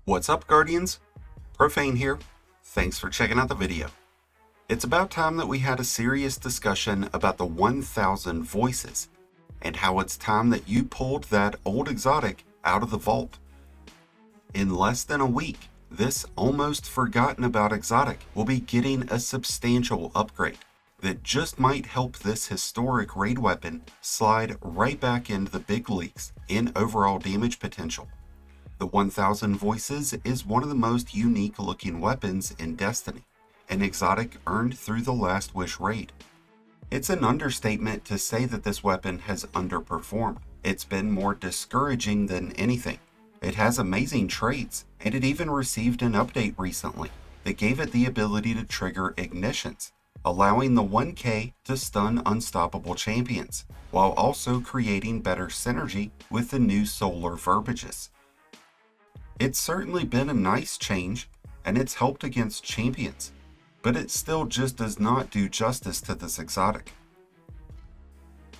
What's up, Guardians? Profane here. Thanks for checking out the video. It's about time that we had a serious discussion about the 1000 voices and how it's time that you pulled that old exotic out of the vault. In less than a week, this almost forgotten about exotic will be getting a substantial upgrade that just might help this historic raid weapon slide right back into the big leagues in overall damage potential. The 1000 Voices is one of the most unique looking weapons in Destiny, an exotic earned through the Last Wish raid. It's an understatement to say that this weapon has underperformed. It's been more discouraging than anything. It has amazing traits, and it even received an update recently that gave it the ability to trigger ignitions, allowing the 1K to stun unstoppable champions, while also creating better synergy with the new solar verbiages. It's certainly been a nice change, and it's helped against champions, but it still just does not do justice to this exotic.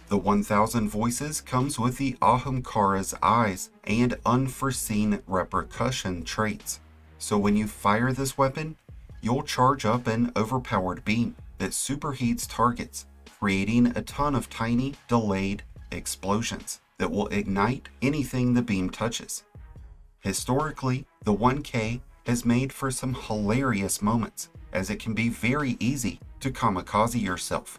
The 1000 Voices comes with the Ahamkara's Eyes and Unforeseen Repercussion traits, so when you fire this weapon, you'll charge up an overpowered beam that superheats targets, creating a ton of tiny, delayed explosions that will ignite anything the beam touches. Historically, the 1K has made for some hilarious moments, as it can be very easy to kamikaze yourself.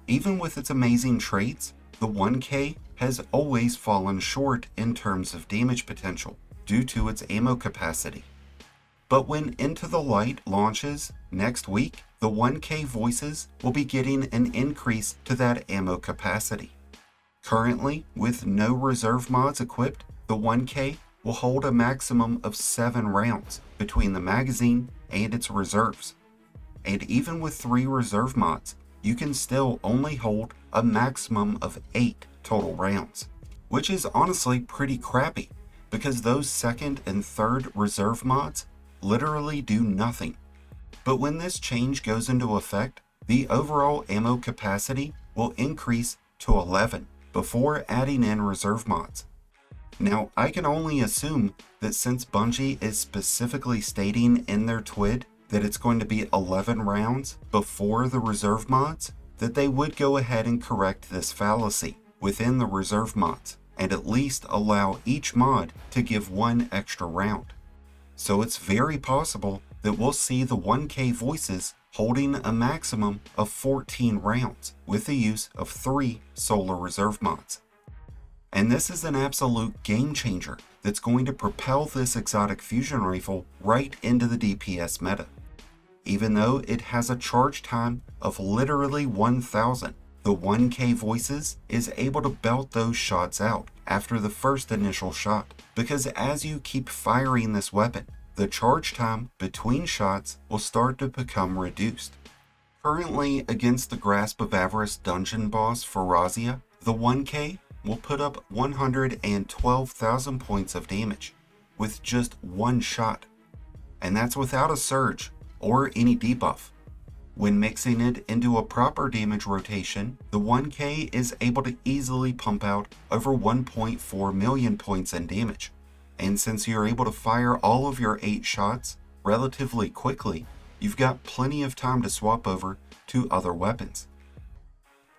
Even with its amazing traits, the 1K has always fallen short in terms of damage potential due to its ammo capacity. But when Into the Light launches next week, the 1K Voices will be getting an increase to that ammo capacity. Currently, with no reserve mods equipped, the 1K will hold a maximum of 7 rounds between the magazine and its reserves. And even with 3 reserve mods, you can still only hold a maximum of 8 total rounds, which is honestly pretty crappy because those second and third reserve mods literally do nothing. But when this change goes into effect, the overall ammo capacity will increase to 11 before adding in reserve mods. Now, I can only assume that since Bungie is specifically stating in their TWID that it's going to be 11 rounds before the reserve mods, that they would go ahead and correct this fallacy within the reserve mods and at least allow each mod to give 1 extra round. So it's very possible that we'll see the 1K Voices holding a maximum of 14 rounds with the use of 3 solar reserve mods. And this is an absolute game changer that's going to propel this exotic fusion rifle right into the DPS meta. Even though it has a charge time of literally 1000, the 1K Voices is able to belt those shots out after the first initial shot, because as you keep firing this weapon, the charge time between shots will start to become reduced. Currently, against the Grasp of Avarice dungeon boss Farazia, the 1K will put up 112,000 points of damage with just 1 shot, and that's without a surge or any debuff. When mixing it into a proper damage rotation, the 1K is able to easily pump out over 1.4 million points in damage, and since you're able to fire all of your 8 shots relatively quickly, you've got plenty of time to swap over to other weapons.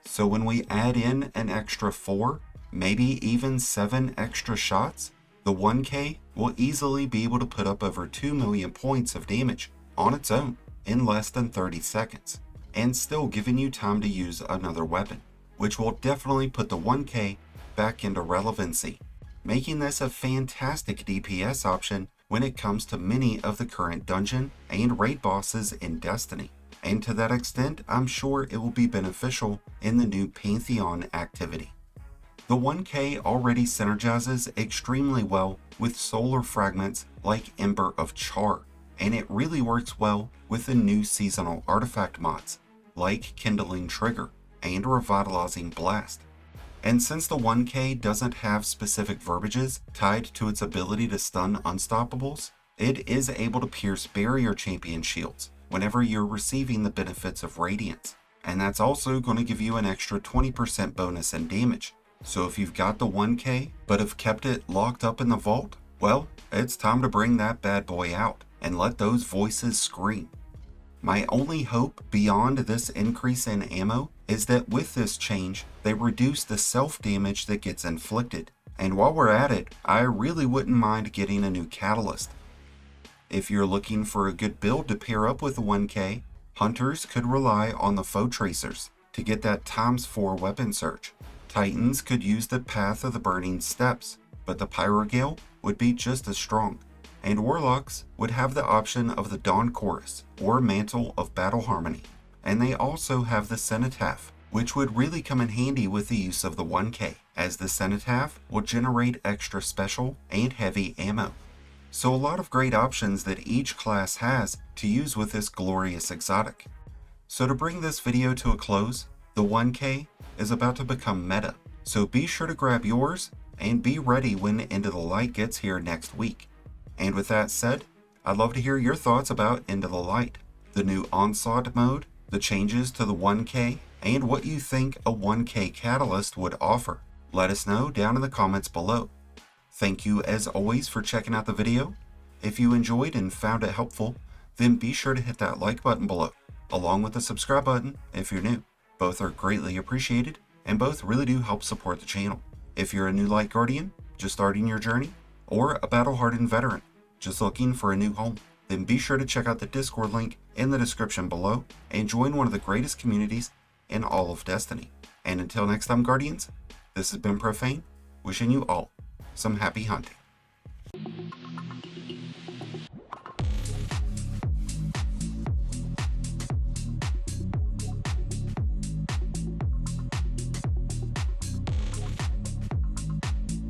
So when we add in an extra 4, maybe even 7 extra shots, the 1K will easily be able to put up over 2 million points of damage on its own in less than 30 seconds, and still giving you time to use another weapon, which will definitely put the 1K back into relevancy, making this a fantastic DPS option when it comes to many of the current dungeon and raid bosses in Destiny. And to that extent, I'm sure it will be beneficial in the new Pantheon activity. The 1K already synergizes extremely well with solar fragments like Ember of Char, and it really works well with the new seasonal artifact mods like Kindling Trigger and Revitalizing Blast. And since the 1K doesn't have specific verbiages tied to its ability to stun unstoppables, it is able to pierce barrier champion shields whenever you're receiving the benefits of Radiance, and that's also going to give you an extra 20% bonus in damage. So if you've got the 1K but have kept it locked up in the vault, Well, it's time to bring that bad boy out and let those voices scream. My only hope beyond this increase in ammo is that with this change, they reduce the self-damage that gets inflicted. And while we're at it, I really wouldn't mind getting a new catalyst. If you're looking for a good build to pair up with the 1K, hunters could rely on the foe tracers to get that ×4 weapon surge. Titans could use the Path of the Burning Steps, but the Pyrogale would be just as strong. And Warlocks would have the option of the Dawn Chorus or Mantle of Battle Harmony. And they also have the Cenotaph, which would really come in handy with the use of the 1K, as the Cenotaph will generate extra special and heavy ammo. So a lot of great options that each class has to use with this glorious exotic. So to bring this video to a close, the 1K is about to become meta, so be sure to grab yours and be ready when Into the Light gets here next week. And with that said, I'd love to hear your thoughts about Into the Light, the new Onslaught mode, the changes to the 1K, and what you think a 1K catalyst would offer. Let us know down in the comments below. Thank you as always for checking out the video. If you enjoyed and found it helpful, then be sure to hit that like button below, along with the subscribe button if you're new. Both are greatly appreciated, and both really do help support the channel. If you're a new Light Guardian, just starting your journey, or a battle-hardened veteran, just looking for a new home, then be sure to check out the Discord link in the description below and join one of the greatest communities in all of Destiny. And until next time, Guardians, this has been Profane, wishing you all some happy hunting.